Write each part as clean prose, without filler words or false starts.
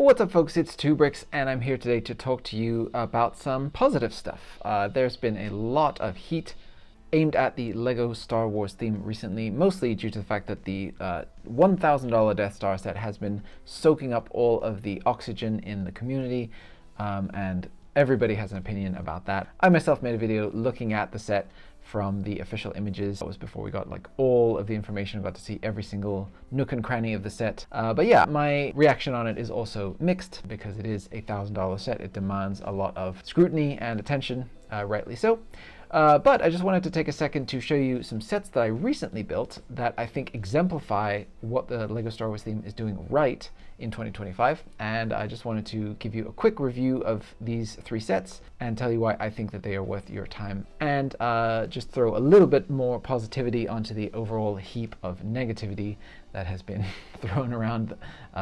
What's up folks, it's 2Bricks and I'm here today to talk to you about some positive stuff. There's been a lot of heat aimed at the LEGO Star Wars theme recently, mostly due to the fact that the $1,000 Death Star set has been soaking up all of the oxygen in the community, and everybody has an opinion about that. I myself made a video looking at the set from the official images. That was before we got like all of the information. We got to see every single nook and cranny of the set. But yeah, my reaction on it is also mixed because it is a $1,000 set. It demands a lot of scrutiny and attention, rightly so. But I just wanted to take a second to show you some sets that I recently built that I think exemplify what the LEGO Star Wars theme is doing right in 2025. And I just wanted to give you a quick review of these three sets and tell you why I think that they are worth your time, and just throw a little bit more positivity onto the overall heap of negativity that has been thrown around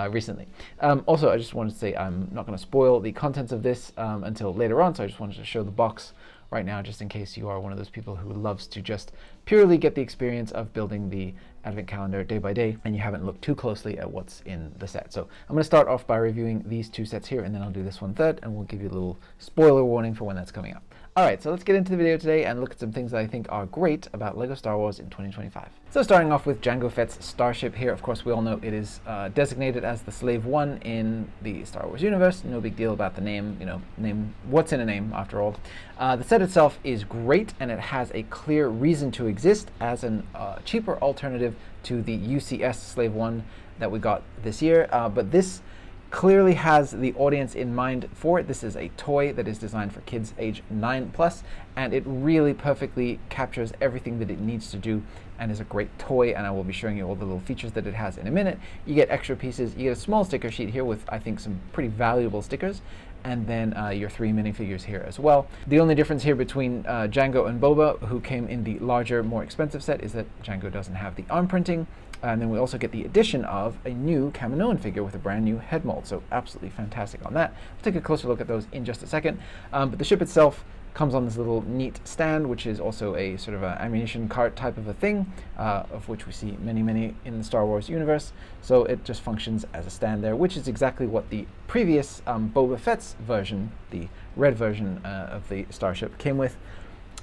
recently. Also, I just wanted to say I'm not going to spoil the contents of this until later on, so I just wanted to show the box right now, just in case you are one of those people who loves to just purely get the experience of building the advent calendar day by day and you haven't looked too closely at what's in the set. So I'm going to start off by reviewing these two sets here, and then I'll do this one third, and we'll give you a little spoiler warning for when that's coming up. Alright, so let's get into the video today and look at some things that I think are great about LEGO Star Wars in 2025. So starting off with Jango Fett's Starship here, of course we all know it is designated as the Slave One in the Star Wars universe. No big deal about the name, name what's in a name after all. The set itself is great, and it has a clear reason to exist as a cheaper alternative to the UCS Slave One that we got this year, but this clearly has the audience in mind for it. This is a toy that is designed for kids age 9+, and it really perfectly captures everything that it needs to do and is a great toy, and I will be showing you all the little features that it has in a minute. You get extra pieces, you get a small sticker sheet here with I think some pretty valuable stickers, and then your 3 minifigures here as well. The only difference here between Jango and Boba, who came in the larger, more expensive set, is that Jango doesn't have the arm printing. And then we also get the addition of a new Kaminoan figure with a brand new head mold. So absolutely fantastic on that. We'll take a closer look at those in just a second. But the ship itself comes on this little neat stand, which is also a sort of an ammunition cart type of a thing, of which we see many in the Star Wars universe. So it just functions as a stand there, which is exactly what the previous Boba Fett's version, the red version of the Starship, came with.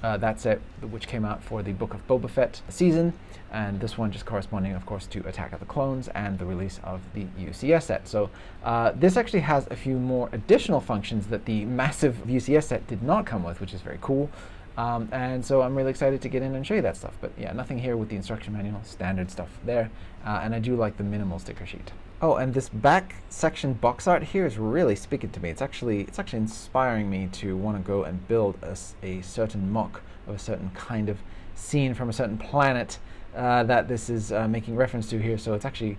That set, which came out for the Book of Boba Fett season, and this one just corresponding, of course, to Attack of the Clones and the release of the UCS set. So this actually has a few more additional functions that the massive UCS set did not come with, which is very cool. And so I'm really excited to get in and show you that stuff. But yeah, nothing here with the instruction manual, standard stuff there. And I do like the minimal sticker sheet. Oh, and this back section box art here is really speaking to me. It's actually inspiring me to want to go and build a certain mock of a certain kind of scene from a certain planet that this is making reference to here. So it's actually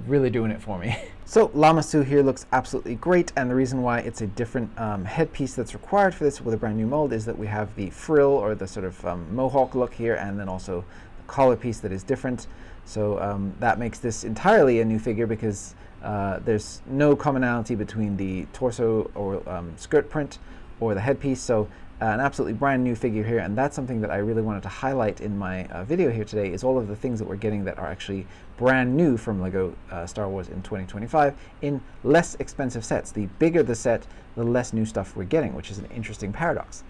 really doing it for me. So Lamasu here looks absolutely great, and the reason why it's a different headpiece that's required for this with a brand new mold is that we have the frill, or the sort of mohawk look here, and then also the collar piece that is different. So that makes this entirely a new figure because there's no commonality between the torso or skirt print or the headpiece. So an absolutely brand new figure here, and that's something that I really wanted to highlight in my video here today, is all of the things that we're getting that are actually brand new from LEGO Star Wars in 2025 in less expensive sets. The bigger the set, the less new stuff we're getting, which is an interesting paradox.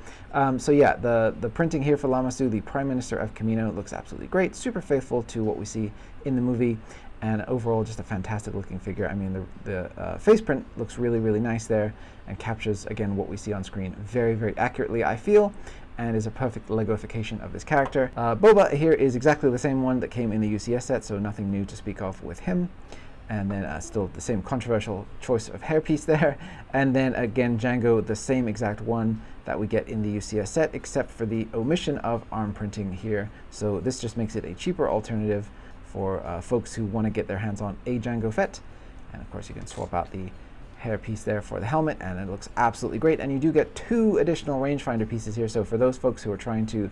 So yeah, the printing here for Lamasu, the Prime Minister of Kamino, looks absolutely great, super faithful to what we see in the movie, and overall just a fantastic looking figure. I mean, the face print looks really nice there and captures, again, what we see on screen very accurately, I feel, and is a perfect Legoification of this character. Boba here is exactly the same one that came in the UCS set, so nothing new to speak of with him. And then still the same controversial choice of hairpiece there. And then again, Jango, the same exact one that we get in the UCS set, except for the omission of arm printing here. So this just makes it a cheaper alternative for folks who want to get their hands on a Jango Fett. And of course you can swap out the hairpiece there for the helmet, and it looks absolutely great. And you do get 2 additional rangefinder pieces here, so for those folks who are trying to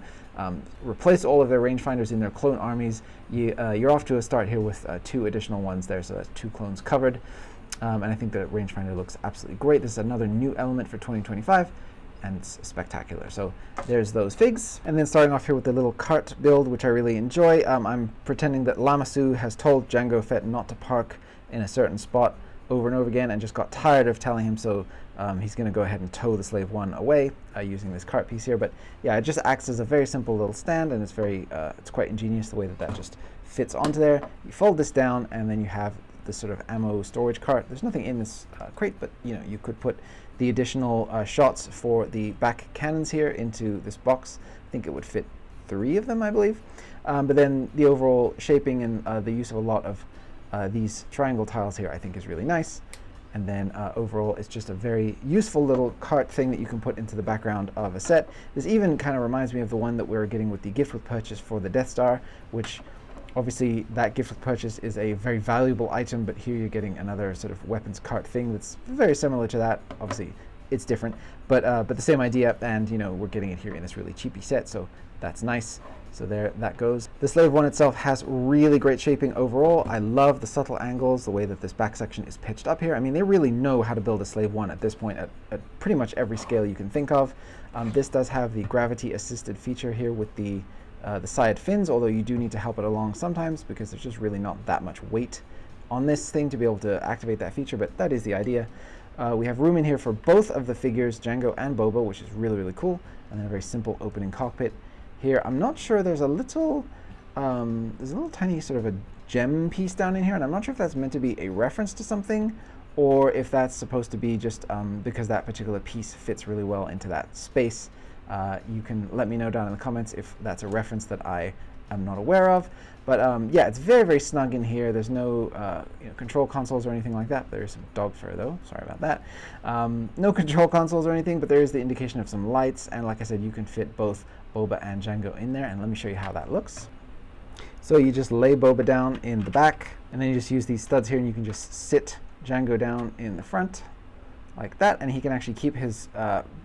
replace all of their rangefinders in their clone armies, you're off to a start here with 2 additional ones there, so that's 2 clones covered. And I think the rangefinder looks absolutely great. This is another new element for 2025, and it's spectacular. So there's those figs. And then starting off here with the little cart build, which I really enjoy. I'm pretending that Lamasu has told Jango Fett not to park in a certain spot over and over again and just got tired of telling him, so he's going to go ahead and tow the Slave 1 away using this cart piece here. But yeah, it just acts as a very simple little stand, and it's very it's quite ingenious the way that that just fits onto there. You fold this down, and then you have this sort of ammo storage cart. There's nothing in this crate, but you know, you could put the additional shots for the back cannons here into this box. I think it would fit 3 of them, I believe. But then the overall shaping and the use of a lot of these triangle tiles here I think is really nice. And then overall it's just a very useful little cart thing that you can put into the background of a set. This even kind of reminds me of the one that we were getting with the gift with purchase for the Death Star, which obviously that gift with purchase is a very valuable item, but here you're getting another sort of weapons cart thing that's very similar to that. Obviously it's different, but the same idea, and you know, we're getting it here in this really cheapy set, so that's nice. So there that goes. The Slave 1 itself has really great shaping overall. I love the subtle angles, the way that this back section is pitched up here. I mean, they really know how to build a Slave 1 at this point at pretty much every scale you can think of. This does have the gravity assisted feature here with the side fins, although you do need to help it along sometimes because there's just really not that much weight on this thing to be able to activate that feature, but that is the idea. We have room in here for both of the figures, Jango and Boba, which is really, really cool, and then a very simple opening cockpit. Here, I'm not sure, there's a little tiny sort of a gem piece down in here, and I'm not sure if that's meant to be a reference to something, or if that's supposed to be just because that particular piece fits really well into that space. You can let me know down in the comments if that's a reference that I am not aware of. But yeah, it's very, very snug in here. There's no control consoles or anything like that. There's some dog fur though, sorry about that. No control consoles or anything, but there is the indication of some lights, and like I said, you can fit both Boba and Jango in there, and let me show you how that looks. So you just lay Boba down in the back, and then you just use these studs here, and you can just sit Jango down in the front like that, and he can actually keep his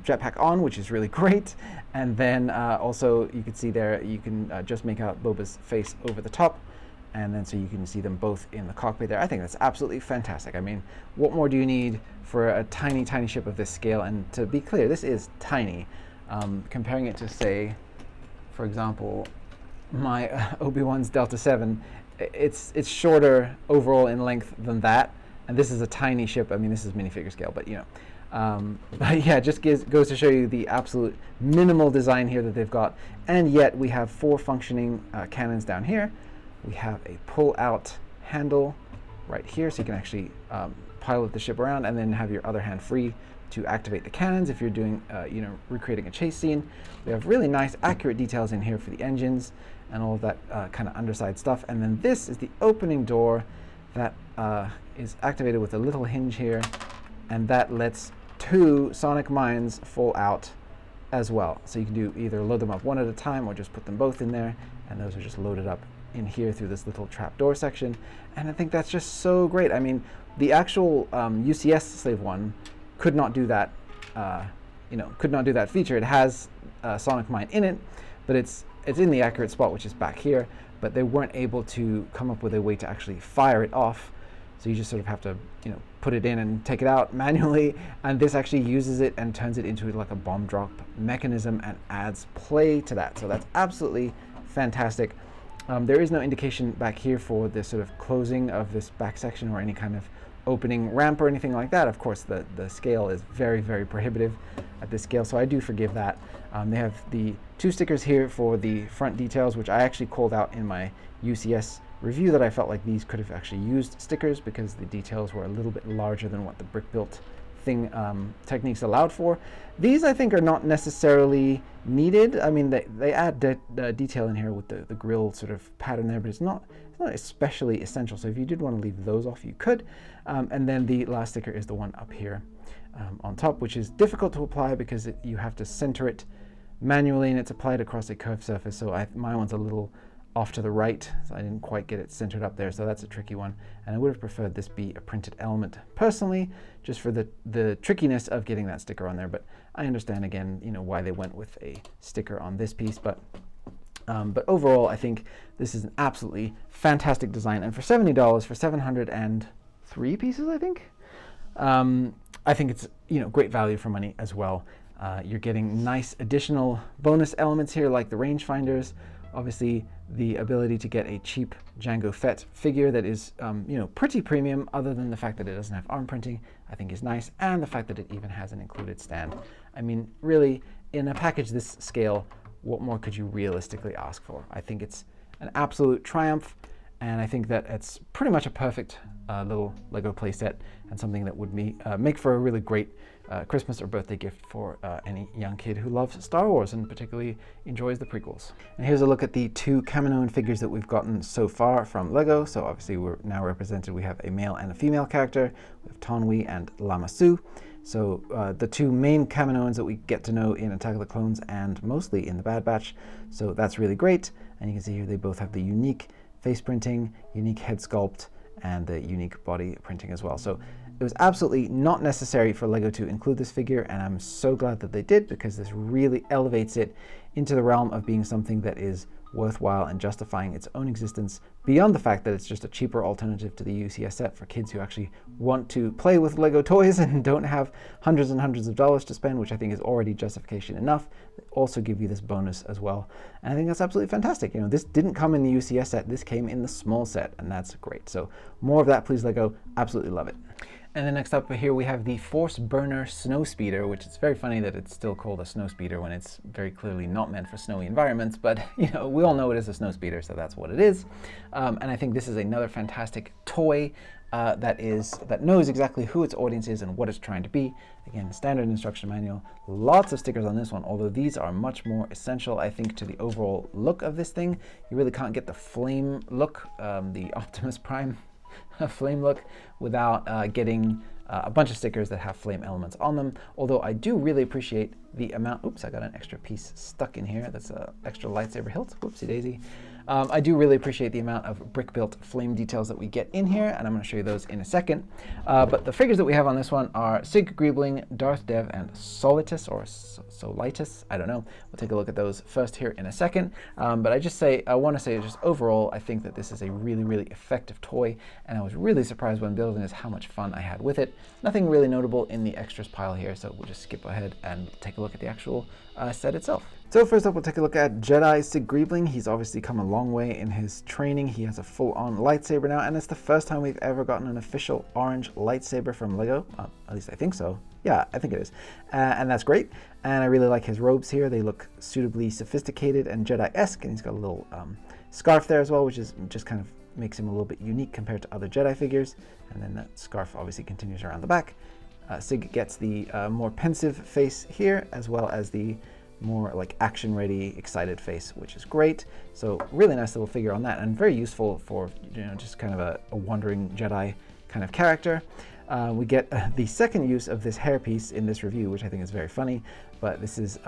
jetpack on, which is really great. And then also you can see there, you can just make out Boba's face over the top, and then so you can see them both in the cockpit there. I think that's absolutely fantastic. I mean, what more do you need for a tiny, tiny ship of this scale? And to be clear, this is tiny. Comparing it to, say, for example, my Obi-Wan's Delta 7, it's shorter overall in length than that, and this is a tiny ship. I mean, this is minifigure scale, but you know. But yeah, it just goes to show you the absolute minimal design here that they've got, and yet we have 4 functioning cannons down here. We have a pull-out handle right here, so you can actually pilot the ship around, and then have your other hand free to activate the cannons if you're doing, recreating a chase scene. We have really nice, accurate details in here for the engines and all of that kind of underside stuff. And then this is the opening door that is activated with a little hinge here, and that lets 2 sonic mines fall out as well. So you can do either load them up one at a time or just put them both in there, and those are just loaded up in here through this little trapdoor section. And I think that's just so great. I mean, the actual UCS Slave 1 could not do that, could not do that feature. It has sonic mine in it, but it's in the accurate spot, which is back here, but they weren't able to come up with a way to actually fire it off. So you just sort of have to, put it in and take it out manually, and this actually uses it and turns it into like a bomb drop mechanism and adds play to that. So that's absolutely fantastic. There is no indication back here for this sort of closing of this back section or any kind of opening ramp or anything like that. Of course, the scale is very, very prohibitive at this scale, so I do forgive that. They have the 2 stickers here for the front details, which I actually called out in my UCS review that I felt like these could have actually used stickers because the details were a little bit larger than what the brick built thing techniques allowed for. These I think are not necessarily needed. I mean, they add detail in here with the grill sort of pattern there, but it's not especially essential. So if you did want to leave those off, you could. And then the last sticker is the one up here on top, which is difficult to apply because you have to center it manually, and it's applied across a curved surface. So my one's a little off to the right, so I didn't quite get it centered up there, so that's a tricky one. And I would have preferred this be a printed element personally, just for the trickiness of getting that sticker on there. But I understand again, why they went with a sticker on this piece. But overall, I think this is an absolutely fantastic design, and for $70 for 703 pieces, I think it's great value for money as well. You're getting nice additional bonus elements here, like the rangefinders. Obviously, the ability to get a cheap Jango Fett figure that is, pretty premium, other than the fact that it doesn't have arm printing, I think is nice, and the fact that it even has an included stand. I mean, really, in a package this scale, what more could you realistically ask for? I think it's an absolute triumph, and I think that it's pretty much a perfect little Lego playset, and something that would make for a really great Christmas or birthday gift for any young kid who loves Star Wars and particularly enjoys the prequels. And here's a look at the two Kaminoan figures that we've gotten so far from Lego. So obviously we're now represented, we have a male and a female character. We have Tonwi and Lama Su. So the two main Kaminoans that we get to know in Attack of the Clones and mostly in the Bad Batch. So that's really great. And you can see here they both have the unique face printing, unique head sculpt, and the unique body printing as well. So it was absolutely not necessary for Lego to include this figure, and I'm so glad that they did, because this really elevates it into the realm of being something that is worthwhile and justifying its own existence, beyond the fact that it's just a cheaper alternative to the UCS set for kids who actually want to play with Lego toys and don't have hundreds and hundreds of dollars to spend, which I think is already justification enough. They also give you this bonus as well, and I think that's absolutely fantastic. You know, this didn't come in the UCS set, this came in the small set, and that's great. So more of that, please, Lego. Absolutely love it. And then next up here we have the Force Burner Snowspeeder, which is very funny that it's still called a Snowspeeder when it's very clearly not meant for snowy environments, but we all know it is a Snowspeeder, so that's what it is. And I think this is another fantastic toy that knows exactly who its audience is and what it's trying to be. Again, standard instruction manual, lots of stickers on this one, although these are much more essential, I think, to the overall look of this thing. You really can't get the flame look, the Optimus Prime flame look, without getting a bunch of stickers that have flame elements on them. Although I do really appreciate the amount, oops, I got an extra piece stuck in here. That's an extra lightsaber hilt, whoopsie daisy. I do really appreciate the amount of brick-built flame details that we get in here, and I'm going to show you those in a second. But the figures that we have on this one are Sig Griebling, Darth Dev, and Solitus, or Solitus, I don't know. We'll take a look at those first here in a second. But I want to say just overall, I think that this is a really, really effective toy, and I was really surprised when building this how much fun I had with it. Nothing really notable in the extras pile here, so we'll just skip ahead and take a look at the actual set itself. So first up, we'll take a look at Jedi Sig Griebling. He's obviously come a long way in his training. He has a full-on lightsaber now, and it's the first time we've ever gotten an official orange lightsaber from Lego. At least I think so. Yeah, I think it is. And that's great. And I really like his robes here. They look suitably sophisticated and Jedi-esque, and he's got a little scarf there as well, which is just kind of makes him a little bit unique compared to other Jedi figures. And then that scarf obviously continues around the back. Sig gets the more pensive face here, as well as the more like action-ready, excited face, which is great. So really nice little figure on that, and very useful for just kind of a wandering Jedi kind of character. We get the second use of this hairpiece in this review, which I think is very funny. But this is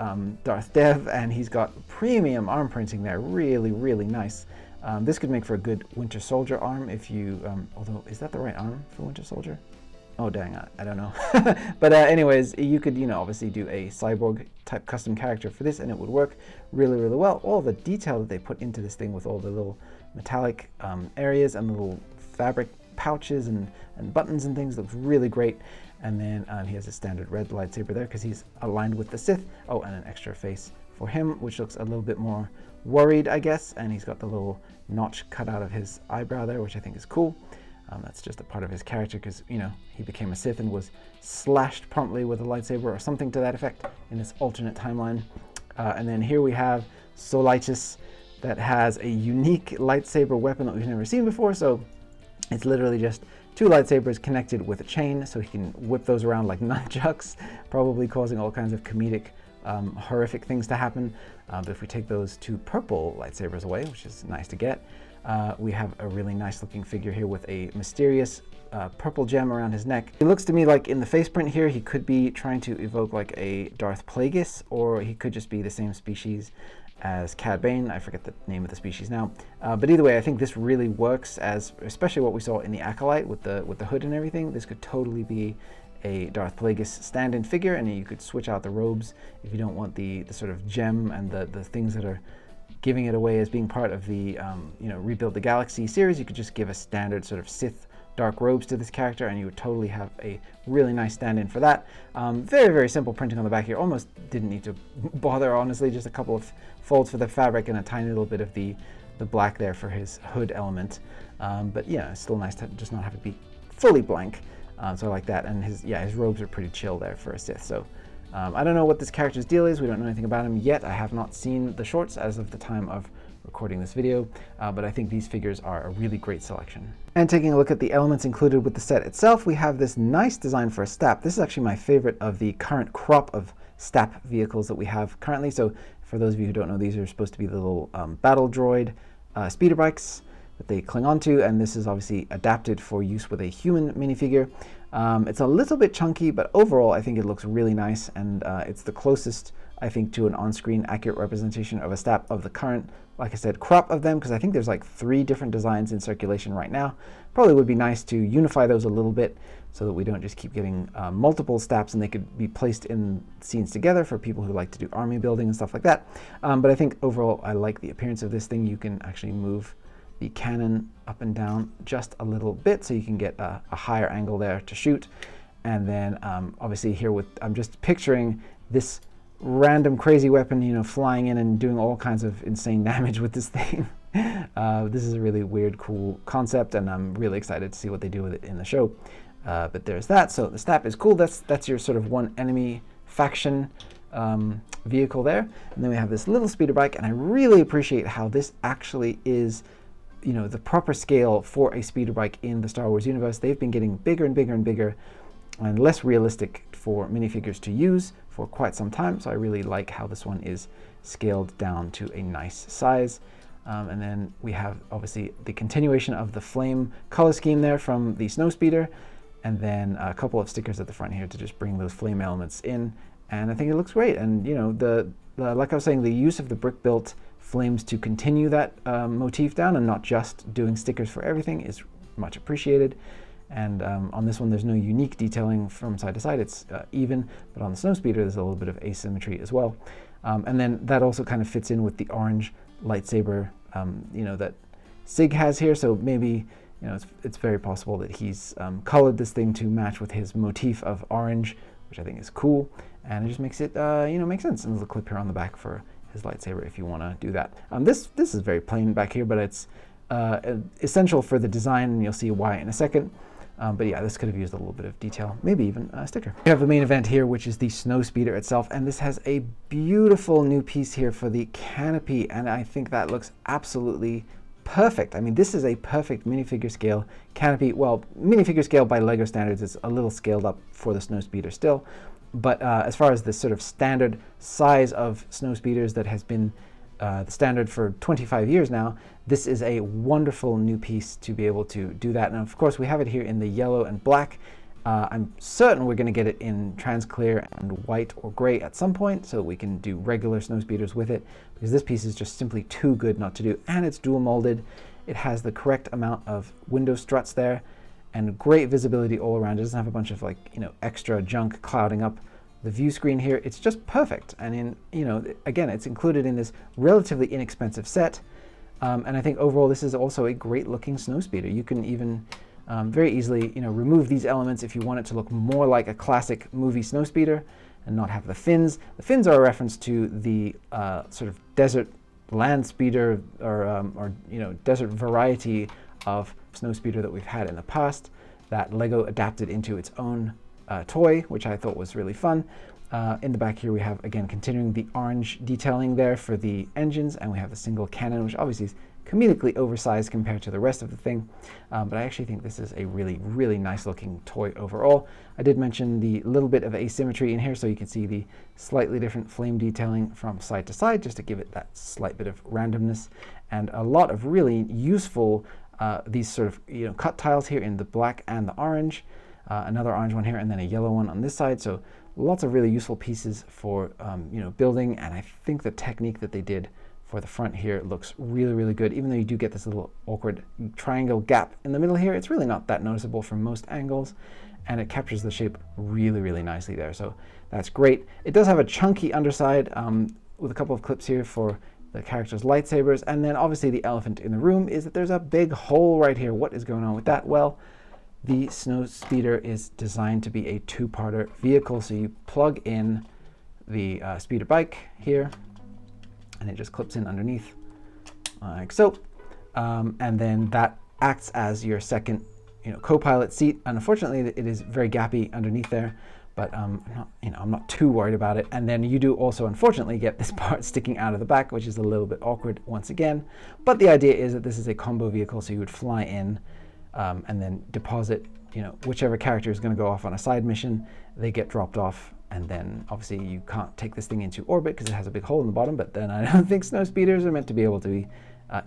Darth Dev, and he's got premium arm printing there, really, really nice. This could make for a good Winter Soldier arm if you, although is that the right arm for Winter Soldier? Oh dang, I don't know. But anyways, you could obviously do a cyborg type custom character for this, and it would work really, really well. All the detail that they put into this thing with all the little metallic areas and little fabric pouches and buttons and things looks really great. And then he has a standard red lightsaber there because he's aligned with the Sith. Oh, and an extra face for him, which looks a little bit more worried, I guess. And he's got the little notch cut out of his eyebrow there, which I think is cool. That's just a part of his character because, he became a Sith and was slashed promptly with a lightsaber or something to that effect in this alternate timeline. And then here we have Solitus that has a unique lightsaber weapon that we've never seen before. So it's literally just two lightsabers connected with a chain, so he can whip those around like nunchucks, probably causing all kinds of comedic, horrific things to happen. But if we take those two purple lightsabers away, which is nice to get, we have a really nice looking figure here with a mysterious purple gem around his neck. It looks to me like in the face print here, he could be trying to evoke like a Darth Plagueis, or he could just be the same species as Cad Bane. I forget the name of the species now. But either way, I think this really works as, especially what we saw in the Acolyte with the hood and everything. This could totally be a Darth Plagueis stand-in figure, and you could switch out the robes if you don't want the sort of gem and the things that are giving it away as being part of the Rebuild the Galaxy series. You could just give a standard sort of Sith dark robes to this character, and you would totally have a really nice stand-in for that. Very, very simple printing on the back here. Almost didn't need to bother, honestly. Just a couple of folds for the fabric and a tiny little bit of the black there for his hood element. But yeah, it's still nice to just not have it be fully blank. So I like that. And his robes are pretty chill there for a Sith. So I don't know what this character's deal is. We don't know anything about him yet. I have not seen the shorts as of the time of recording this video, but I think these figures are a really great selection. And taking a look at the elements included with the set itself, we have this nice design for a STAP. This is actually my favorite of the current crop of STAP vehicles that we have currently. So for those of you who don't know, these are supposed to be the little battle droid speeder bikes that they cling onto, and this is obviously adapted for use with a human minifigure. It's a little bit chunky, but overall I think it looks really nice, and it's the closest, I think, to an on-screen accurate representation of a STAP of the current, like I said, crop of them, because I think there's like 3 different designs in circulation right now. Probably would be nice to unify those a little bit so that we don't just keep getting multiple STAPs, and they could be placed in scenes together for people who like to do army building and stuff like that. But I think overall I like the appearance of this thing. You can actually move the cannon up and down just a little bit so you can get a higher angle there to shoot. And then obviously here I'm just picturing this random crazy weapon, you know, flying in and doing all kinds of insane damage with this thing. This is a really weird, cool concept, and I'm really excited to see what they do with it in the show. But there's that. So the STAP is cool. That's your sort of one enemy faction vehicle there. And then we have this little speeder bike, and I really appreciate how this actually is, you know, the proper scale for a speeder bike in the Star Wars universe. They've been getting bigger and bigger and bigger and less realistic for minifigures to use for quite some time. So I really like how this one is scaled down to a nice size. And then we have obviously the continuation of the flame color scheme there from the Snowspeeder, and then a couple of stickers at the front here to just bring those flame elements in. And I think it looks great. And you know, the like I was saying, the use of the brick built flames to continue that motif down and not just doing stickers for everything is much appreciated. And on this one there's no unique detailing from side to side, it's even, but on the Snowspeeder there's a little bit of asymmetry as well. And then that also kind of fits in with the orange lightsaber you know, that Sig has here, so maybe, you know, it's very possible that he's colored this thing to match with his motif of orange, which I think is cool, and it just makes it you know, make sense. And there's a clip here on the back for his lightsaber if you want to do that. This is very plain back here, but it's essential for the design, and you'll see why in a second. But yeah, this could have used a little bit of detail, maybe even a sticker. We have the main event here, which is the Snowspeeder itself, and this has a beautiful new piece here for the canopy, and I think that looks absolutely perfect. I mean, this is a perfect minifigure scale canopy. Well, minifigure scale by LEGO standards, it's a little scaled up for the Snowspeeder still, but as far as the sort of standard size of Snowspeeders that has been the standard for 25 years now, this is a wonderful new piece to be able to do that. And of course we have it here in the yellow and black. I'm certain we're going to get it in trans clear and white or gray at some point, so we can do regular Snowspeeders with it, because this piece is just simply too good not to do. And it's dual molded. It has the correct amount of window struts there and great visibility all around. It doesn't have a bunch of, like, you know, extra junk clouding up the view screen here. It's just perfect. And in, you know, again, it's included in this relatively inexpensive set. And I think overall this is also a great looking Snowspeeder. You can even very easily, you know, remove these elements if you want it to look more like a classic movie Snowspeeder and not have the fins. The fins are a reference to the sort of desert land speeder or you know, desert variety of Snowspeeder that we've had in the past that LEGO adapted into its own toy, which I thought was really fun. In the back here we have, again, continuing the orange detailing there for the engines, and we have a single cannon, which obviously is comedically oversized compared to the rest of the thing, but I actually think this is a really, really nice looking toy overall. I did mention the little bit of asymmetry in here, so you can see the slightly different flame detailing from side to side, just to give it that slight bit of randomness, and a lot of really useful these sort of, you know, cut tiles here in the black and the orange, another orange one here, and then a yellow one on this side. So lots of really useful pieces for you know, building, and I think the technique that they did for the front here looks really, really good. Even though you do get this little awkward triangle gap in the middle here, it's really not that noticeable from most angles, and it captures the shape really, really nicely there. So that's great. It does have a chunky underside with a couple of clips here for the character's lightsabers, and then obviously the elephant in the room is that there's a big hole right here. What is going on with that? Well, the Snowspeeder is designed to be a two-parter vehicle. So you plug in the speeder bike here, and it just clips in underneath like so. And then that acts as your second, co-pilot seat. And unfortunately, it is very gappy underneath there, but I'm not too worried about it. And then you do also, unfortunately, get this part sticking out of the back, which is a little bit awkward once again. But the idea is that this is a combo vehicle, so you would fly in and then deposit, whichever character is going to go off on a side mission. They get dropped off, and then obviously you can't take this thing into orbit because it has a big hole in the bottom. But then I don't think Snowspeeders are meant to be able to be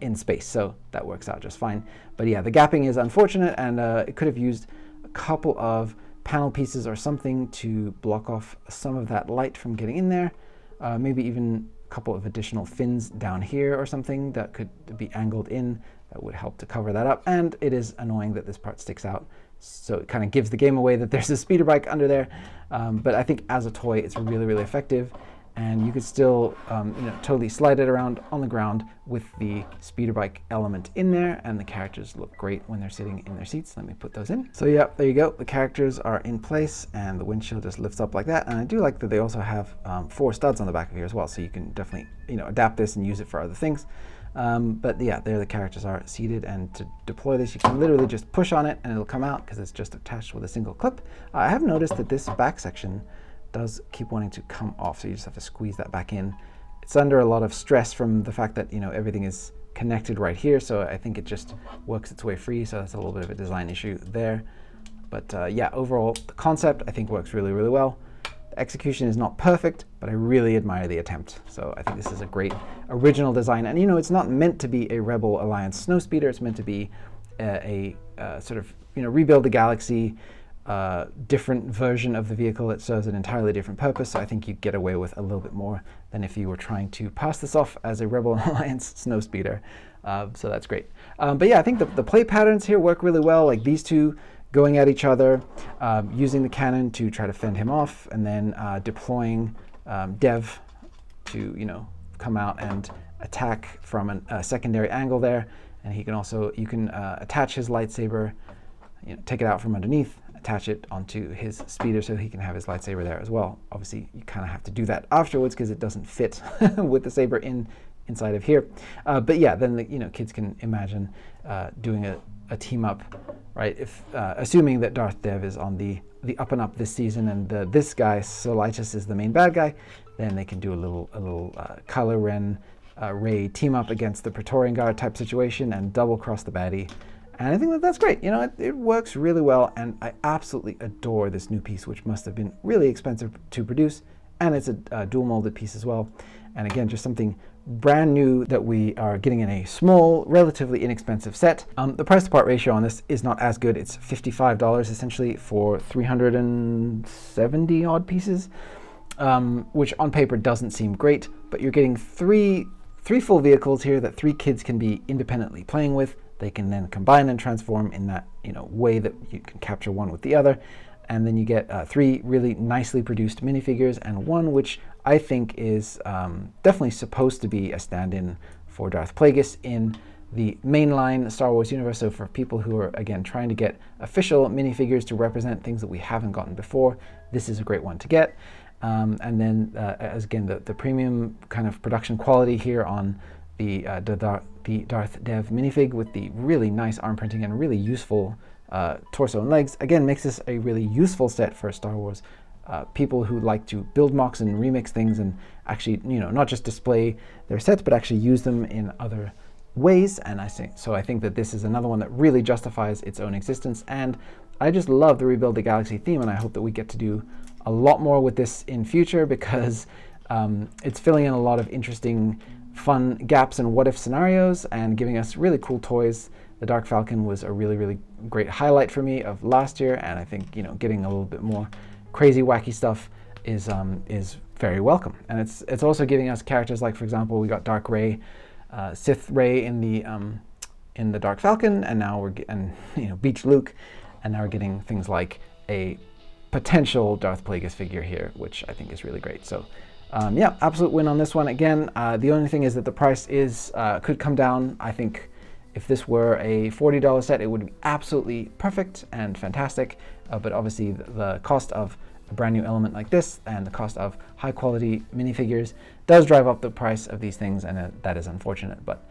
in space, so that works out just fine. But yeah, the gapping is unfortunate, and it could have used a couple of panel pieces or something to block off some of that light from getting in there. Maybe even a couple of additional fins down here or something that could be angled in. That would help to cover that up. And it is annoying that this part sticks out, so it kind of gives the game away that there's a speeder bike under there. But I think as a toy, it's really, really effective. And you could still, totally slide it around on the ground with the speeder bike element in there, and the characters look great when they're sitting in their seats. Let me put those in. So yeah, there you go. The characters are in place, and the windshield just lifts up like that. And I do like that they also have 4 studs on the back of here as well, so you can definitely, adapt this and use it for other things. But yeah, there the characters are seated, and to deploy this, you can literally just push on it, and it'll come out because it's just attached with a single clip. I have noticed that this back section does keep wanting to come off, so you just have to squeeze that back in. It's under a lot of stress from the fact that everything is connected right here, so I think it just works its way free, so that's a little bit of a design issue there. But yeah, overall the concept I think works really, really well. The execution is not perfect, but I really admire the attempt. So I think this is a great original design, and it's not meant to be a Rebel Alliance Snowspeeder. It's meant to be a sort of rebuild the galaxy, different version of the vehicle that serves an entirely different purpose. So I think you get away with a little bit more than if you were trying to pass this off as a Rebel Alliance Snowspeeder. So that's great. But yeah, I think the play patterns here work really well. Like these two going at each other, using the cannon to try to fend him off, and then deploying Dev to come out and attack from a secondary angle there. And he can also, you can attach his lightsaber, take it out from underneath, attach it onto his speeder so he can have his lightsaber there as well. Obviously, you kind of have to do that afterwards because it doesn't fit with the saber inside of here. But yeah, then the kids can imagine doing a team up, right? If assuming that Darth Dev is on the up and up this season, and this guy Solitis is the main bad guy, then they can do a little Kylo Ren Rey team up against the Praetorian Guard type situation and double cross the baddie. And I think that's great. It works really well, and I absolutely adore this new piece, which must have been really expensive to produce, and it's a dual molded piece as well. And again, just something brand new that we are getting in a small, relatively inexpensive set. The price to part ratio on this is not as good. It's $55 essentially for 370 odd pieces, which on paper doesn't seem great, but you're getting three full vehicles here that 3 kids can be independently playing with. They can then combine and transform in that way that you can capture one with the other. And then you get 3 really nicely produced minifigures, and one which I think is definitely supposed to be a stand-in for Darth Plagueis in the mainline Star Wars universe. So for people who are, again, trying to get official minifigures to represent things that we haven't gotten before, this is a great one to get. And then, as again, the premium kind of production quality here on the Darth Dev minifig with the really nice arm printing and really useful torso and legs, again, makes this a really useful set for Star Wars people who like to build mocks and remix things and actually, not just display their sets, but actually use them in other ways. And I think that this is another one that really justifies its own existence. And I just love the Rebuild the Galaxy theme, and I hope that we get to do a lot more with this in future, because it's filling in a lot of interesting, fun gaps and what-if scenarios and giving us really cool toys. The Dark Falcon was a really, really great highlight for me of last year, and I think getting a little bit more crazy, wacky stuff is very welcome. And it's also giving us characters like, for example, we got Dark Rey, Sith Rey in the Dark Falcon, and now Beach Luke, and now we're getting things like a potential Darth Plagueis figure here, which I think is really great. So yeah, absolute win on this one. Again, the only thing is that the price could come down, I think, If this were a $40 set, it would be absolutely perfect and fantastic, but obviously the cost of a brand new element like this and the cost of high quality minifigures does drive up the price of these things, and that is unfortunate. But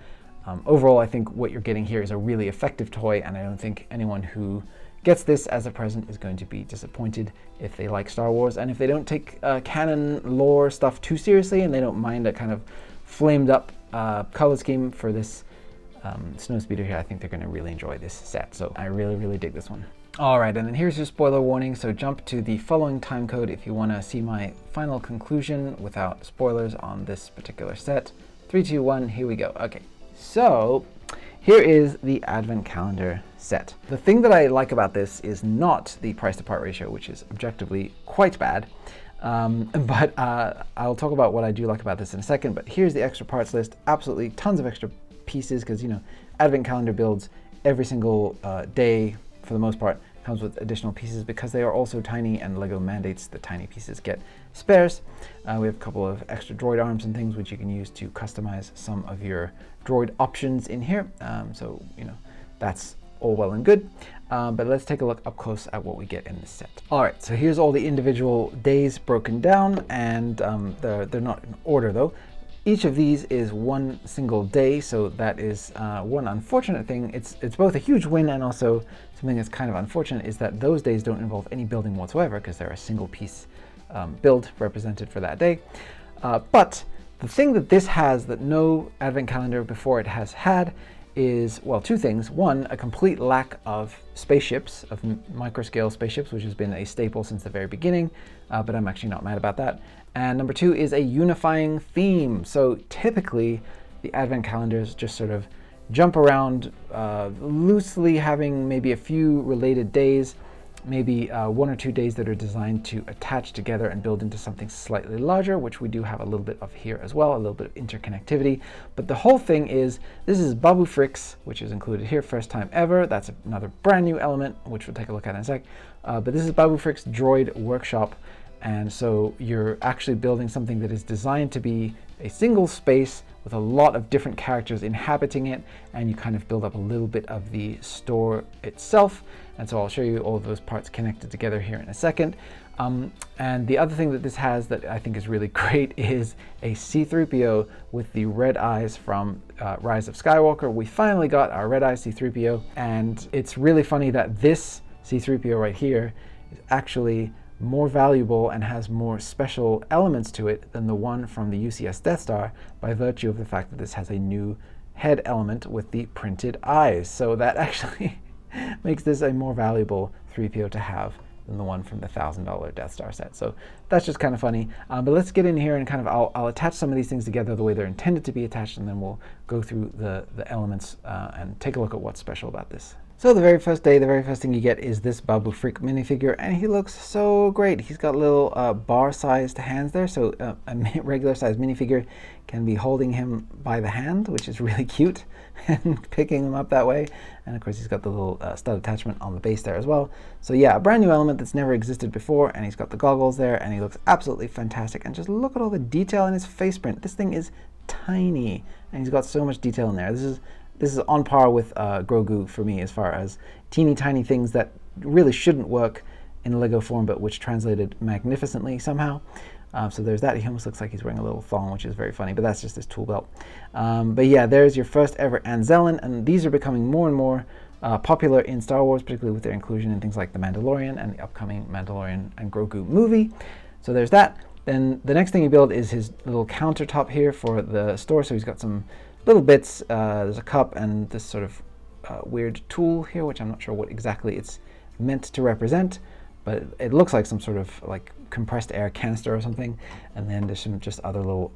overall, I think what you're getting here is a really effective toy, and I don't think anyone who gets this as a present is going to be disappointed if they like Star Wars, and if they don't take canon lore stuff too seriously, and they don't mind a kind of flamed up color scheme for this Snowspeeder here. I think they're going to really enjoy this set. So I really dig this one. All right, and then here's your spoiler warning. So jump to the following time code if you want to see my final conclusion without spoilers on this particular set. 3, 2, 1, here we go. Okay, so here is the Advent Calendar set. The thing that I like about this is not the price to part ratio, which is objectively quite bad. But I'll talk about what I do like about this in a second. But here's the extra parts list. Absolutely tons of extra pieces, because, you know, Advent Calendar builds every single day for the most part comes with additional pieces because they are also tiny, and LEGO mandates the tiny pieces get spares. We have a couple of extra droid arms and things which you can use to customize some of your droid options in here. So, you know, that's all well and good. But let's take a look up close at what we get in this set. All right, so here's all the individual days broken down, and they're not in order though. Each of these is one single day, so that is one unfortunate thing. It's both a huge win and also something that's kind of unfortunate, is that those days don't involve any building whatsoever because they're a single piece build represented for that day. But the thing that this has that no Advent Calendar before it has had is, well, two things. One, a complete lack of spaceships, of micro-scale spaceships, which has been a staple since the very beginning, but I'm actually not mad about that. And number two is a unifying theme. So typically the Advent calendars just sort of jump around loosely, having maybe a few related days, maybe 1 or 2 days that are designed to attach together and build into something slightly larger, which we do have a little bit of here as well, a little bit of interconnectivity. But the whole thing is, this is Babu Frick's, which is included here, first time ever. That's another brand new element, which we'll take a look at in a sec. But this is Babu Frick's Droid Workshop. And so you're actually building something that is designed to be a single space with a lot of different characters inhabiting it, and you kind of build up a little bit of the store itself. And so I'll show you all of those parts connected together here in a second. And the other thing that this has that I think is really great is a C-3PO with the red eyes from Rise of Skywalker. We finally got our red eye C-3PO, and it's really funny that this C-3PO right here is actually more valuable and has more special elements to it than the one from the UCS Death Star, by virtue of the fact that this has a new head element with the printed eyes. So that actually makes this a more valuable 3PO to have than the one from the $1,000 Death Star set. So that's just kind of funny. But let's get in here and kind of, I'll attach some of these things together the way they're intended to be attached, and then we'll go through the elements and take a look at what's special about this. So the very first day, the very first thing you get is this Babu Frick minifigure, and he looks so great. He's got little bar-sized hands there, so a regular-sized minifigure can be holding him by the hand, which is really cute, and picking him up that way. And of course, he's got the little stud attachment on the base there as well. So yeah, a brand new element that's never existed before, and he's got the goggles there, and he looks absolutely fantastic. And just look at all the detail in his face print. This thing is tiny, and he's got so much detail in there. This is on par with Grogu for me, as far as teeny tiny things that really shouldn't work in Lego form, but which translated magnificently somehow. So there's that. He almost looks like he's wearing a little thong, which is very funny, but that's just his tool belt. But yeah, there's your first ever Anzellan, and these are becoming more and more popular in Star Wars, particularly with their inclusion in things like The Mandalorian and the upcoming Mandalorian and Grogu movie. So there's that. Then the next thing you build is his little countertop here for the store. So he's got some little bits. There's a cup and this sort of weird tool here, which I'm not sure what exactly it's meant to represent, but it looks like some sort of like compressed air canister or something. And then there's some just other little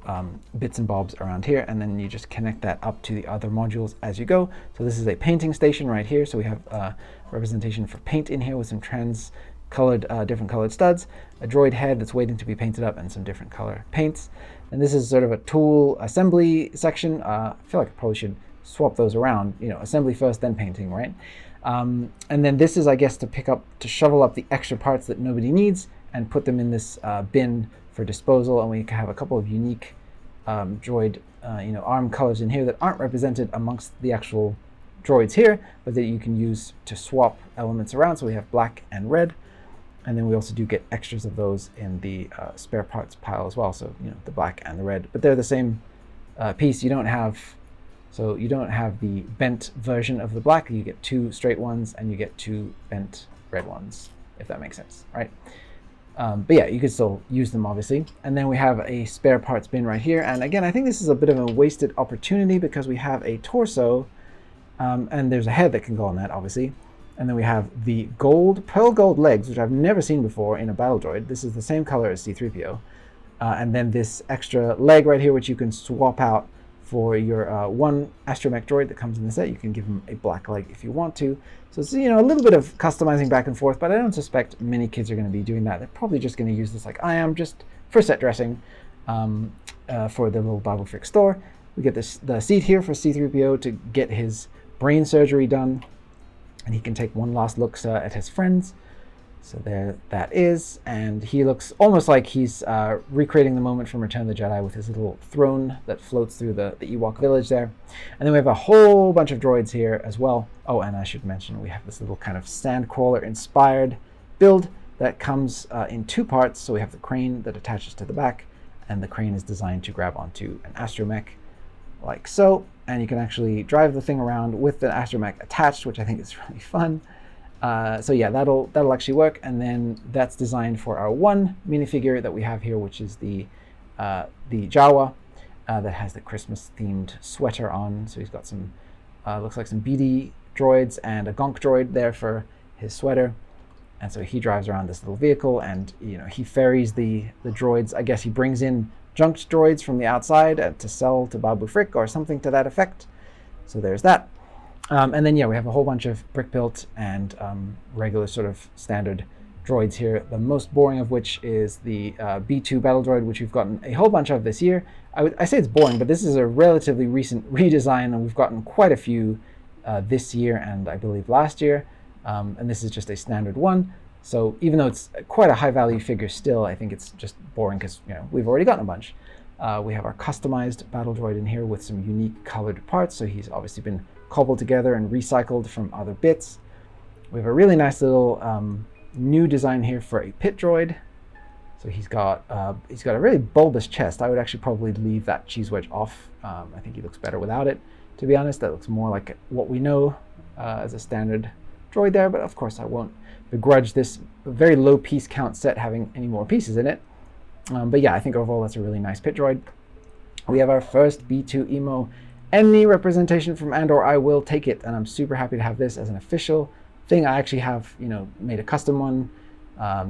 bits and bobs around here, and then you just connect that up to the other modules as you go. So this is a painting station right here. So we have representation for paint in here with some different colored studs, a droid head that's waiting to be painted up, and some different color paints. And this is sort of a tool assembly section. I feel like I probably should swap those around, you know, assembly first, then painting, right? And then this is, I guess, to shovel up the extra parts that nobody needs and put them in this bin for disposal. And we have a couple of unique droid, arm colors in here that aren't represented amongst the actual droids here, but that you can use to swap elements around. So we have black and red, and then we also do get extras of those in the spare parts pile as well. So the black and the red, but they're the same piece. You don't have the bent version of the black. You get 2 straight ones, and you get 2 bent red ones, if that makes sense, right? But yeah, you could still use them, obviously. And then we have a spare parts bin right here. And again, I think this is a bit of a wasted opportunity because we have a torso, and there's a head that can go on that, obviously. And then we have the pearl gold legs, which I've never seen before in a battle droid. This is the same color as C-3PO. And then this extra leg right here, which you can swap out for your one astromech droid that comes in the set. You can give him a black leg if you want to. So it's a little bit of customizing back and forth, but I don't suspect many kids are going to be doing that. They're probably just going to use this like I am, just for set dressing for the little Babu Frick store. We get the seat here for C-3PO to get his brain surgery done, and he can take one last look at his friends. So there that is, and he looks almost like he's recreating the moment from Return of the Jedi with his little throne that floats through the Ewok village there. And then we have a whole bunch of droids here as well. Oh, and I should mention we have this little kind of Sandcrawler inspired build that comes in 2 parts. So we have the crane that attaches to the back, and the crane is designed to grab onto an astromech like so. And you can actually drive the thing around with the astromech attached, which I think is really fun. So yeah, that'll actually work. And then that's designed for our one minifigure that we have here, which is the Jawa that has the Christmas themed sweater on. So he's got some looks like some BD droids and a Gonk droid there for his sweater. And so he drives around this little vehicle, and he ferries the droids. I guess he brings in junked droids from the outside to sell to Babu Frick or something to that effect. So there's that. And then, yeah, we have a whole bunch of brick-built and regular sort of standard droids here, the most boring of which is the B2 battle droid, which we've gotten a whole bunch of this year. I say it's boring, but this is a relatively recent redesign, and we've gotten quite a few this year and I believe last year. And this is just a standard one. So even though it's quite a high-value figure still, I think it's just boring because we've already gotten a bunch. We have our customized battle droid in here with some unique colored parts, so he's obviously been cobbled together and recycled from other bits. We have a really nice little new design here for a pit droid. So he's got a really bulbous chest. I would actually probably leave that cheese wedge off. I think he looks better without it, to be honest. That looks more like what we know as a standard droid there, but of course I won't begrudge this very low piece count set having any more pieces in it. But yeah, I think overall that's a really nice pit droid. We have our first B2 Emo. Any representation from Andor, I will take it, and I'm super happy to have this as an official thing. I actually have, made a custom one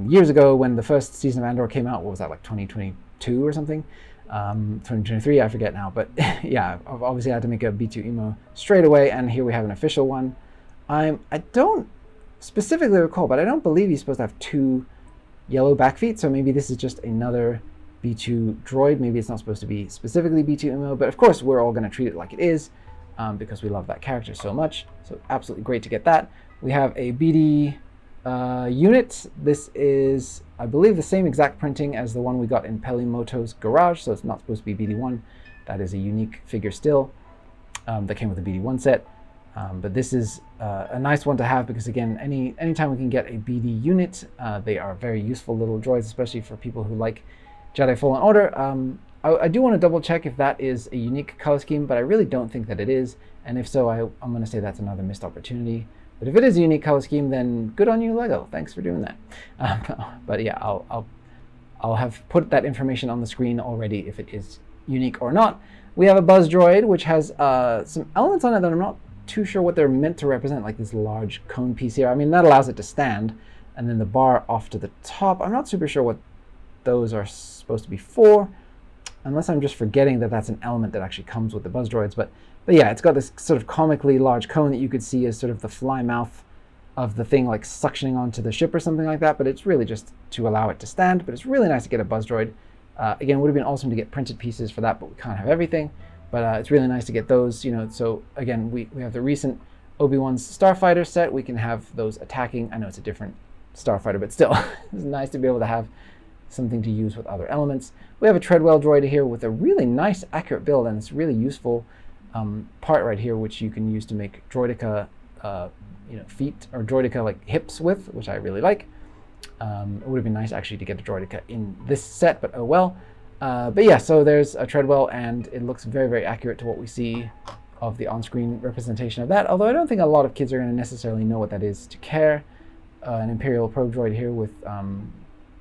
years ago when the first season of Andor came out. What was that, like 2022 or something? 2023, I forget now. But yeah, I've obviously had to make a B2 Emo straight away, and here we have an official one. I don't specifically recall, but I don't believe he's supposed to have 2 yellow back feet, so maybe this is just another B2 droid. Maybe it's not supposed to be specifically B2 MO, but of course we're all going to treat it like it is because we love that character so much. So absolutely great to get that. We have a BD unit. This is, I believe, the same exact printing as the one we got in Pelimoto's garage, so it's not supposed to be BD1. That is a unique figure still that came with the BD1 set. But this is a nice one to have because, again, anytime we can get a BD unit, they are very useful little droids, especially for people who like Jedi Fallen Order. I do want to double check if that is a unique color scheme, but I really don't think that it is. And if so, I'm going to say that's another missed opportunity. But if it is a unique color scheme, then good on you, Lego. Thanks for doing that. But yeah, I'll have put that information on the screen already if it is unique or not. We have a Buzz droid, which has some elements on it that I'm not too sure what they're meant to represent, like this large cone piece here. I mean, that allows it to stand, and then the bar off to the top. I'm not super sure what those are supposed to be for, unless I'm just forgetting that that's an element that actually comes with the Buzz droids. But yeah, it's got this sort of comically large cone that you could see as sort of the fly mouth of the thing, like suctioning onto the ship or something like that. But it's really just to allow it to stand. But it's really nice to get a Buzz droid. Again, would have been awesome to get printed pieces for that, but we can't have everything. But it's really nice to get those, so again, we have the recent Obi-Wan's Starfighter set. We can have those attacking. I know it's a different Starfighter, but still, it's nice to be able to have something to use with other elements. We have a Treadwell droid here with a really nice, accurate build, and it's really useful part right here, which you can use to make droideka feet, or droideka like hips with, which I really like. It would have been nice actually to get a droideka in this set, but oh well. But yeah, so there's a Treadwell, and it looks very, very accurate to what we see of the on-screen representation of that, although I don't think a lot of kids are going to necessarily know what that is to care. An Imperial Probe Droid here with,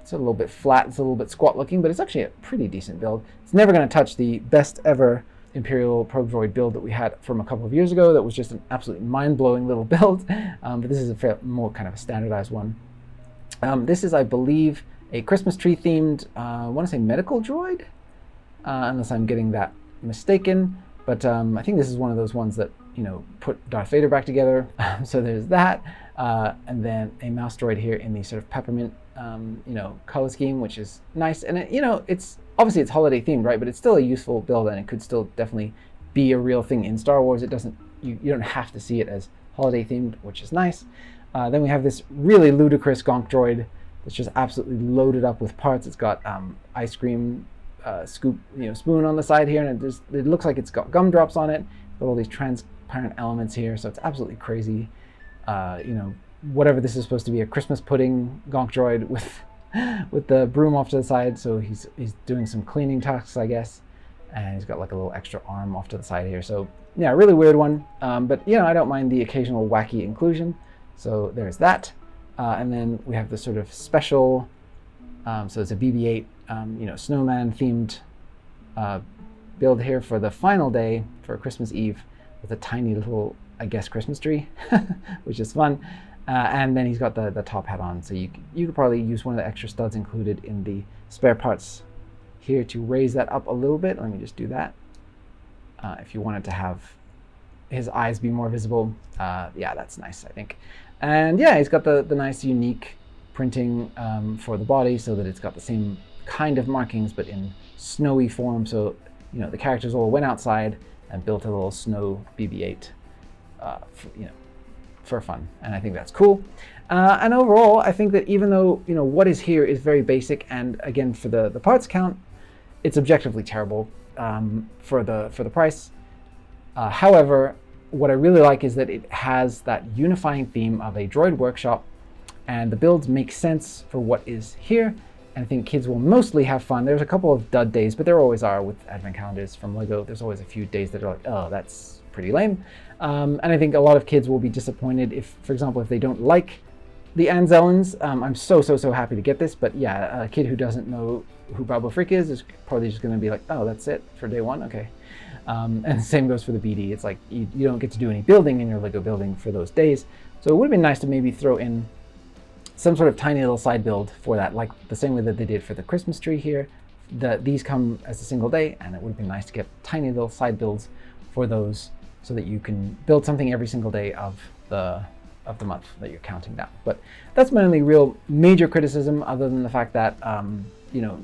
it's a little bit flat, it's a little bit squat looking, but it's actually a pretty decent build. It's never going to touch the best ever Imperial Probe Droid build that we had from a couple of years ago. That was just an absolutely mind-blowing little build, but this is a more kind of a standardized one. This is, I believe, a Christmas tree themed, I want to say medical droid, unless I'm getting that mistaken. But I think this is one of those ones that, put Darth Vader back together. So there's that. And then a mouse droid here in the sort of peppermint, color scheme, which is nice. And it's obviously it's holiday themed, right? But it's still a useful build, and it could still definitely be a real thing in Star Wars. It doesn't, you don't have to see it as holiday themed, which is nice. Then we have this really ludicrous gonk droid that's just absolutely loaded up with parts. It's got ice cream scoop, spoon on the side here, and it looks like it's got gumdrops on it. Got all these transparent elements here, so it's absolutely crazy. Whatever this is supposed to be, a Christmas pudding gonk droid with the broom off to the side. So he's doing some cleaning tasks, I guess, and he's got like a little extra arm off to the side here. So yeah, really weird one. But I don't mind the occasional wacky inclusion. So there's that. And then we have the sort of special, so it's a BB-8, snowman themed build here for the final day for Christmas Eve with a tiny little, I guess, Christmas tree, which is fun. And then he's got the top hat on. So you could probably use one of the extra studs included in the spare parts here to raise that up a little bit. Let me just do that. If you wanted to have his eyes be more visible, yeah, that's nice, I think. And yeah, he's got the nice unique printing for the body, so that it's got the same kind of markings but in snowy form. So the characters all went outside and built a little snow BB-8 for fun, and I think that's cool. And overall, I think that even though what is here is very basic, and again for the parts count, it's objectively terrible for the price. However, what I really like is that it has that unifying theme of a droid workshop, and the builds make sense for what is here. And I think kids will mostly have fun. There's a couple of dud days, but there always are with advent calendars from Lego. There's always a few days that are like, oh, that's pretty lame. And I think a lot of kids will be disappointed if, for example, if they don't like the Anzellans. I'm so happy to get this, but yeah, a kid who doesn't know who Babu Frick is probably just going to be like, oh, that's it for day one, okay. And the same goes for the BD. It's like you don't get to do any building in your Lego building for those days. So it would have been nice to maybe throw in some sort of tiny little side build for that, like the same way that they did for the Christmas tree here. These come as a single day, and it would have been nice to get tiny little side builds for those, so that you can build something every single day of the month that you're counting down. But that's my only real major criticism, other than the fact that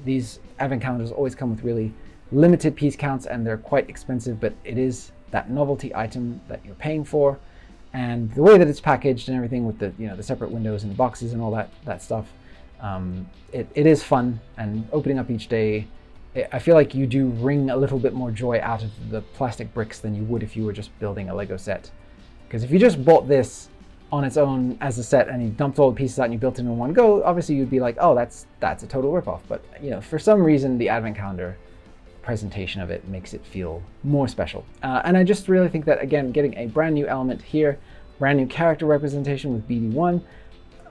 these advent calendars always come with really limited piece counts, and they're quite expensive, but it is that novelty item that you're paying for. And the way that it's packaged and everything with the separate windows and the boxes and all that stuff, it is fun. And opening up each day, I feel like you do wring a little bit more joy out of the plastic bricks than you would if you were just building a Lego set. Because if you just bought this on its own as a set and you dumped all the pieces out and you built it in one go, obviously you'd be like, oh, that's a total ripoff. But for some reason, the advent calendar presentation of it makes it feel more special. And I just really think that, again, getting a brand new element here, brand new character representation with BD1,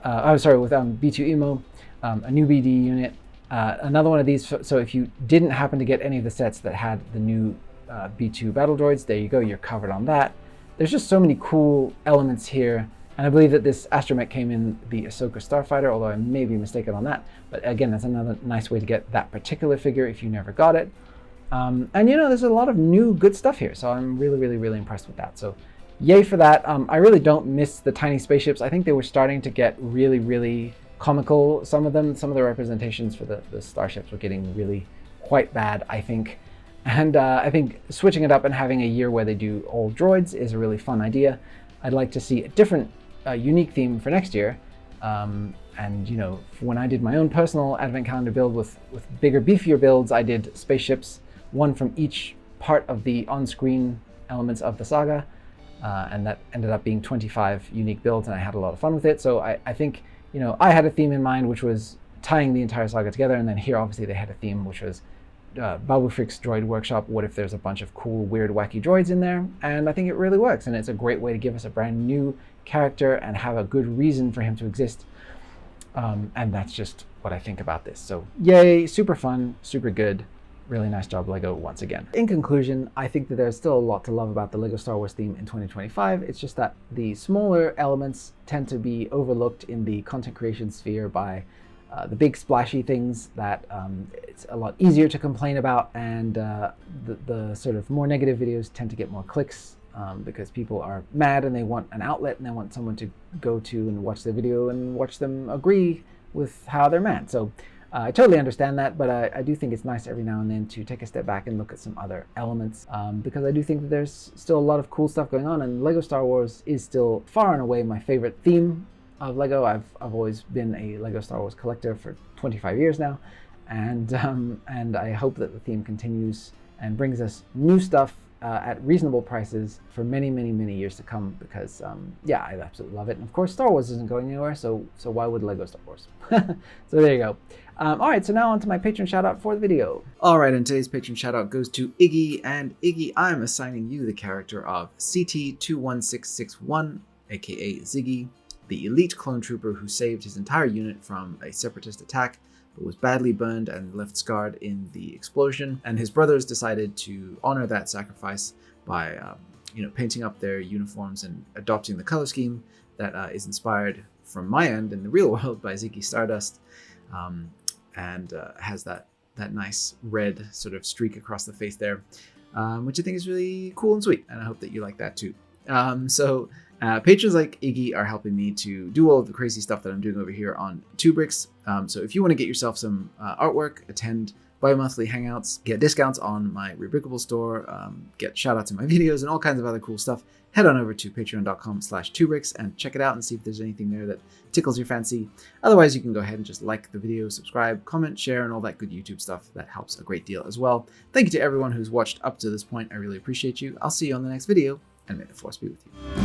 with B2 Emo, a new BD unit, another one of these. So if you didn't happen to get any of the sets that had the new B2 battle droids, there you go, you're covered on that. There's just so many cool elements here. And I believe that this astromech came in the Ahsoka Starfighter, although I may be mistaken on that. But again, that's another nice way to get that particular figure if you never got it. And there's a lot of new good stuff here, so I'm really impressed with that. So yay for that. I really don't miss the tiny spaceships. I think they were starting to get really comical. Some of the representations for the starships were getting really quite bad, I think. And I think switching it up and having a year where they do all droids is a really fun idea. I'd like to see a different, unique theme for next year. And when I did my own personal advent calendar build with bigger, beefier builds, I did spaceships, one from each part of the on-screen elements of the saga, and that ended up being 25 unique builds, and I had a lot of fun with it. So I think, you know, I had a theme in mind, which was tying the entire saga together, and then here obviously they had a theme which was Babu Frick's Droid Workshop. What if there's a bunch of cool, weird, wacky droids in there? And I think it really works, and it's a great way to give us a brand new character and have a good reason for him to exist. And that's just what I think about this. So yay, super fun, super good. Really nice job, LEGO, once again. In conclusion, I think that there's still a lot to love about the LEGO Star Wars theme in 2025. It's just that the smaller elements tend to be overlooked in the content creation sphere by the big splashy things that it's a lot easier to complain about, and the sort of more negative videos tend to get more clicks because people are mad and they want an outlet and they want someone to go to and watch the video and watch them agree with how they're mad. So I totally understand that, but I do think it's nice every now and then to take a step back and look at some other elements, because I do think that there's still a lot of cool stuff going on, and LEGO Star Wars is still far and away my favorite theme of LEGO. I've always been a LEGO Star Wars collector for 25 years now, and I hope that the theme continues and brings us new stuff at reasonable prices for many, many, many years to come, because yeah, I absolutely love it. And of course, Star Wars isn't going anywhere, so why would LEGO Star Wars? So there you go. All right, so now on to my patron shout out for the video. All right, and today's patron shout out goes to Iggy, and Iggy, I'm assigning you the character of CT21661, aka Ziggy, the elite clone trooper who saved his entire unit from a separatist attack, but was badly burned and left scarred in the explosion. And his brothers decided to honor that sacrifice by painting up their uniforms and adopting the color scheme that is inspired from my end in the real world by Ziggy Stardust, and has that nice red sort of streak across the face there, which I think is really cool and sweet, and I hope that you like that too. Patrons like Iggy are helping me to do all of the crazy stuff that I'm doing over here on 2Bricks. So if you want to get yourself some artwork, attend bi-monthly hangouts, get discounts on my Rebrickable store, get shout outs in my videos, and all kinds of other cool stuff, head on over to patreon.com/2bricks and check it out and see if there's anything there that tickles your fancy. Otherwise, you can go ahead and just like the video, subscribe, comment, share, and all that good YouTube stuff. That helps a great deal as well. Thank you to everyone who's watched up to this point. I really appreciate you. I'll see you on the next video, and may the Force be with you.